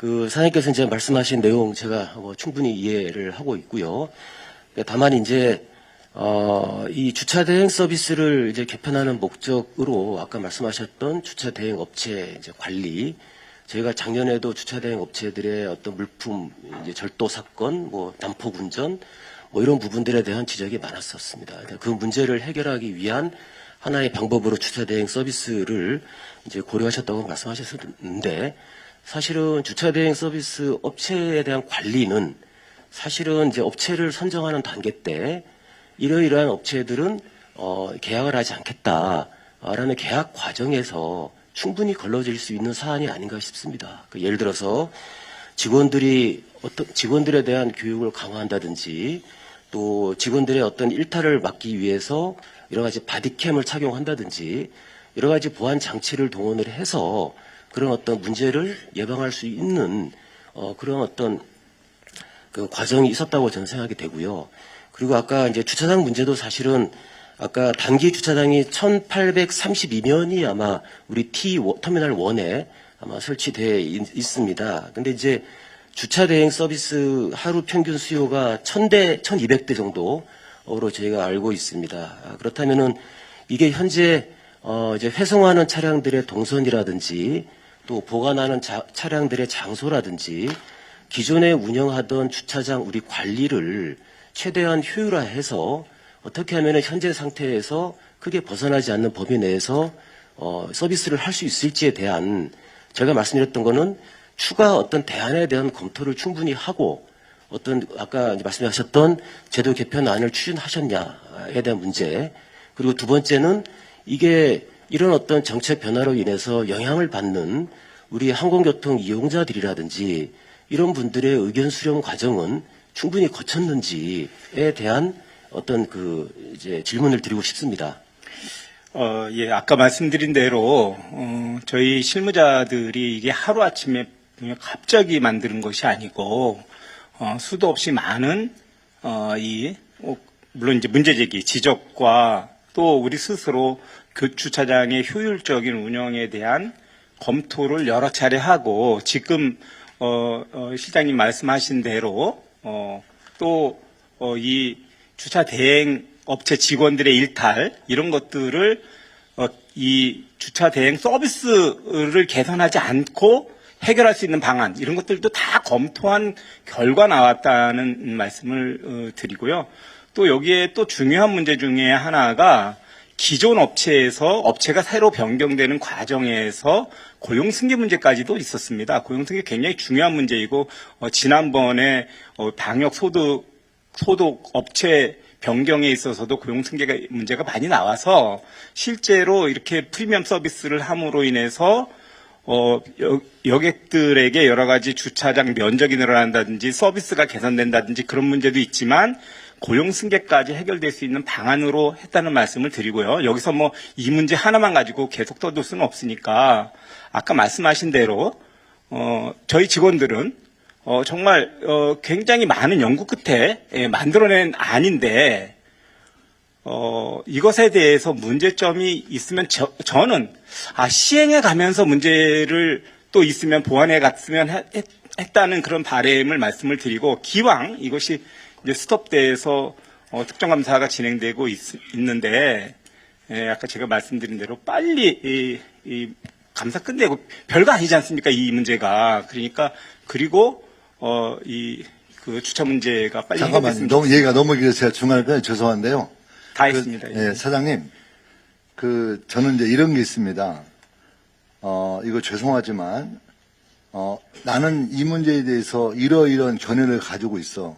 사장님께서 이제 말씀하신 내용 제가 충분히 이해를 하고 있고요. 다만 이제 이 주차 대행 서비스를 이제 개편하는 목적으로 아까 말씀하셨던 주차 대행 업체 이제 관리, 저희가 작년에도 주차 대행 업체들의 어떤 물품 이제 절도 사건, 난폭 운전, 이런 부분들에 대한 지적이 많았었습니다. 그 문제를 해결하기 위한 하나의 방법으로 주차 대행 서비스를 이제 고려하셨다고 말씀하셨는데, 사실은 주차 대행 서비스 업체에 대한 관리는 사실은 이제 업체를 선정하는 단계 때 이러이러한 업체들은 계약을 하지 않겠다라는 계약 과정에서 충분히 걸러질 수 있는 사안이 아닌가 싶습니다. 예를 들어서 직원들에 대한 교육을 강화한다든지, 또 직원들의 어떤 일탈을 막기 위해서 여러 가지 바디캠을 착용한다든지, 여러 가지 보안 장치를 동원을 해서 그런 어떤 문제를 예방할 수 있는 그런 어떤 그 과정이 있었다고 저는 생각이 되고요. 그리고 아까 이제 주차장 문제도 사실은 아까 단기 주차장이 1832면이 아마 우리 터미널 1에 아마 설치되어 있습니다. 근데 이제 주차 대행 서비스 하루 평균 수요가 1000대, 1200대 정도로 저희가 알고 있습니다. 그렇다면은 이게 현재 이제 회송하는 차량들의 동선이라든지, 또 보관하는 차량들의 장소라든지, 기존에 운영하던 주차장 우리 관리를 최대한 효율화해서 어떻게 하면 현재 상태에서 크게 벗어나지 않는 범위 내에서 서비스를 할 수 있을지에 대한, 제가 말씀드렸던 거는 추가 어떤 대안에 대한 검토를 충분히 하고, 아까 말씀하셨던 제도 개편안을 추진하셨냐에 대한 문제, 그리고 두 번째는 이게 이런 어떤 정책 변화로 인해서 영향을 받는 우리 항공교통 이용자들이라든지 이런 분들의 의견 수렴 과정은 충분히 거쳤는지에 대한 어떤 이제 질문을 드리고 싶습니다. 예, 아까 말씀드린 대로 저희 실무자들이 이게 하루아침에 갑자기 만드는 것이 아니고 수도 없이 많은 물론 이제 문제제기, 지적과 또 우리 스스로 그 주차장의 효율적인 운영에 대한 검토를 여러 차례 하고, 지금 실장님 말씀하신 대로 또 이 주차 대행 업체 직원들의 일탈, 이런 것들을 이 주차 대행 서비스를 개선하지 않고 해결할 수 있는 방안, 이런 것들도 다 검토한 결과 나왔다는 말씀을 드리고요. 또 여기에 또 중요한 문제 중에 하나가, 기존 업체가 새로 변경되는 과정에서 고용승계 문제까지도 있었습니다. 고용승계 굉장히 중요한 문제이고, 지난번에 방역 소독 업체 변경에 있어서도 고용승계 문제가 많이 나와서, 실제로 이렇게 프리미엄 서비스를 함으로 인해서 여객들에게 여러 가지 주차장 면적이 늘어난다든지 서비스가 개선된다든지 그런 문제도 있지만, 고용승계까지 해결될 수 있는 방안으로 했다는 말씀을 드리고요. 여기서 이 문제 하나만 가지고 계속 떠들 수는 없으니까, 아까 말씀하신 대로 저희 직원들은 정말 굉장히 많은 연구 끝에 만들어낸 안인데, 이것에 대해서 문제점이 있으면 저는 시행해 가면서 문제를 또 있으면 보완해 갔으면 했다는 그런 바람을 말씀을 드리고, 기왕 이것이 이제 스톱돼서 특정감사가 진행되고 있는데, 아까 제가 말씀드린 대로 빨리 이 감사 끝내고, 별거 아니지 않습니까, 이 문제가. 그러니까, 그리고 그 주차 문제가 빨리 잠깐만요. 너무 얘기가 너무 길어서 제가 중간에 죄송한데요. 다 있습니다. 예, 사장님, 저는 이제 이런 게 있습니다. 이거 죄송하지만, 나는 이 문제에 대해서 이러이러한 견해를 가지고 있어.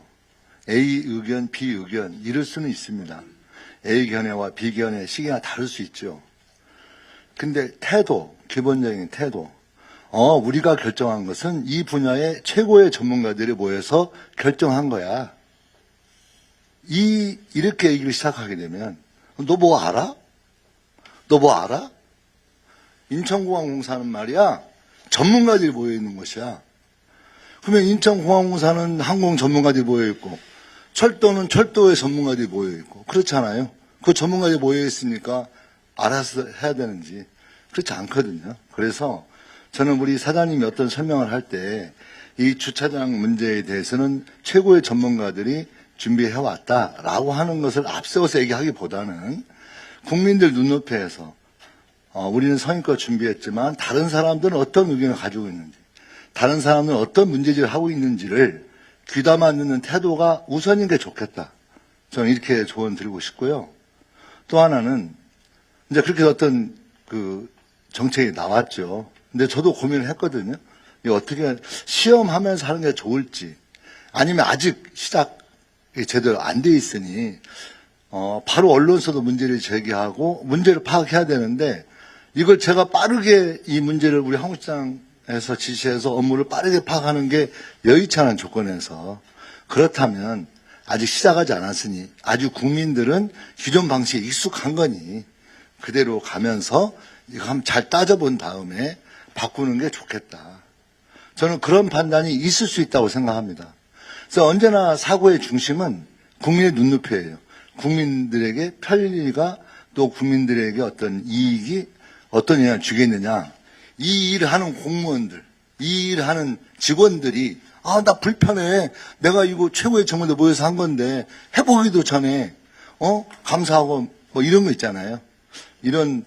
A 의견, B 의견, 이럴 수는 있습니다. A 견해와 B 견해, 시기가 다를 수 있죠. 근데 기본적인 태도. 우리가 결정한 것은 이 분야의 최고의 전문가들이 모여서 결정한 거야. 이렇게 얘기를 시작하게 되면, 너 뭐 알아? 너 뭐 알아? 인천공항공사는 말이야, 전문가들이 모여있는 것이야. 그러면 인천공항공사는 항공 전문가들이 모여있고, 철도는 철도의 전문가들이 모여있고, 그렇잖아요. 그 전문가들이 모여있으니까 알아서 해야 되는지, 그렇지 않거든요. 그래서 저는 우리 사장님이 어떤 설명을 할 때 이 주차장 문제에 대해서는 최고의 전문가들이 준비해왔다라고 하는 것을 앞세워서 얘기하기보다는 국민들 눈높이에서 우리는 성의껏 준비했지만 다른 사람들은 어떤 의견을 가지고 있는지, 다른 사람들은 어떤 문제제기를 하고 있는지를 귀담아 듣는 태도가 우선인 게 좋겠다. 저는 이렇게 조언 드리고 싶고요. 또 하나는 이제 그렇게 어떤 그 정책이 나왔죠. 근데 저도 고민을 했거든요. 이거 어떻게 시험하면서 하는 게 좋을지, 아니면 아직 시작이 제대로 안 돼 있으니 바로 언론서도 문제를 제기하고 문제를 파악해야 되는데, 이걸 제가 빠르게 이 문제를 우리 한국시장에서 지시해서 업무를 빠르게 파악하는 게 여의치 않은 조건에서, 그렇다면 아직 시작하지 않았으니 아직 국민들은 기존 방식에 익숙한 거니 그대로 가면서 이거 한번 잘 따져본 다음에 바꾸는 게 좋겠다. 저는 그런 판단이 있을 수 있다고 생각합니다. 그래서 언제나 사고의 중심은 국민의 눈높이예요. 국민들에게 편리가, 또 국민들에게 어떤 이익이 어떤 영향을 주겠느냐. 이 일을 하는 공무원들, 이 일을 하는 직원들이 나 불편해. 내가 이거 최고의 전문가들 모여서 한 건데 해보기도 전에 감사하고 뭐 이런 거 있잖아요. 이런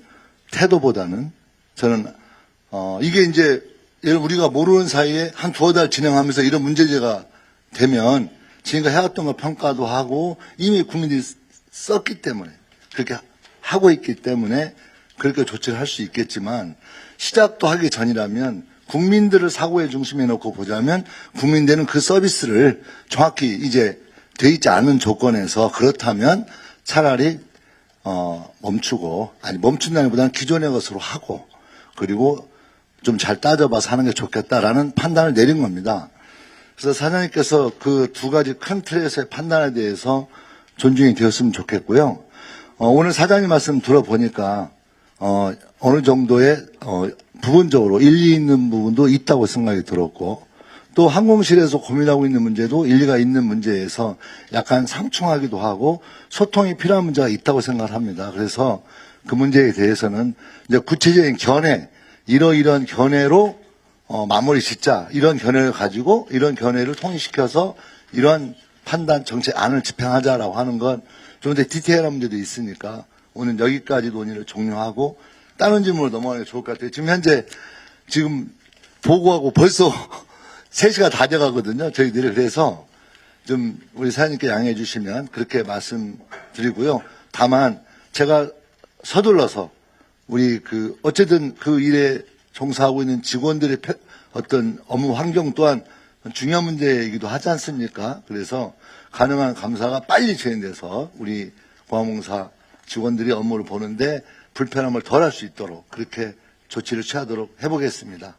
태도보다는 저는 이게 이제 우리가 모르는 사이에 한 두어 달 진행하면서 이런 문제제가 되면 지금까지 해왔던 거 평가도 하고 이미 국민들이 썼기 때문에, 그렇게 하고 있기 때문에 그렇게 조치를 할 수 있겠지만, 시작도 하기 전이라면 국민들을 사고의 중심에 놓고 보자면 국민들은 그 서비스를 정확히 이제 돼 있지 않은 조건에서, 그렇다면 차라리 멈추고, 아니 멈춘다기보다는 기존의 것으로 하고, 그리고 좀 잘 따져봐서 하는 게 좋겠다라는 판단을 내린 겁니다. 그래서 사장님께서 그 두 가지 큰 틀에서의 판단에 대해서 존중이 되었으면 좋겠고요. 오늘 사장님 말씀 들어보니까 어느 정도의 부분적으로 일리 있는 부분도 있다고 생각이 들었고, 또 항공실에서 고민하고 있는 문제도 일리가 있는 문제에서 약간 상충하기도 하고 소통이 필요한 문제가 있다고 생각을 합니다. 그래서 그 문제에 대해서는 이제 구체적인 견해, 이러이러한 견해로 마무리 짓자, 이런 견해를 가지고 이런 견해를 통일시켜서 이러한 판단 정책 안을 집행하자라고 하는 건 좀 더 디테일한 문제도 있으니까 오늘 여기까지 논의를 종료하고 다른 질문으로 넘어가는 게 좋을 것 같아요. 지금 현재 보고하고 벌써 3시가 다 돼가거든요. 저희들이. 그래서 좀 우리 사장님께 양해해 주시면 그렇게 말씀드리고요. 다만 제가 서둘러서 우리 어쨌든 그 일에 종사하고 있는 직원들의 어떤 업무 환경 또한 중요한 문제이기도 하지 않습니까? 그래서 가능한 감사가 빨리 진행돼서 우리 고항공사 직원들이 업무를 보는데 불편함을 덜 할 수 있도록 그렇게 조치를 취하도록 해보겠습니다.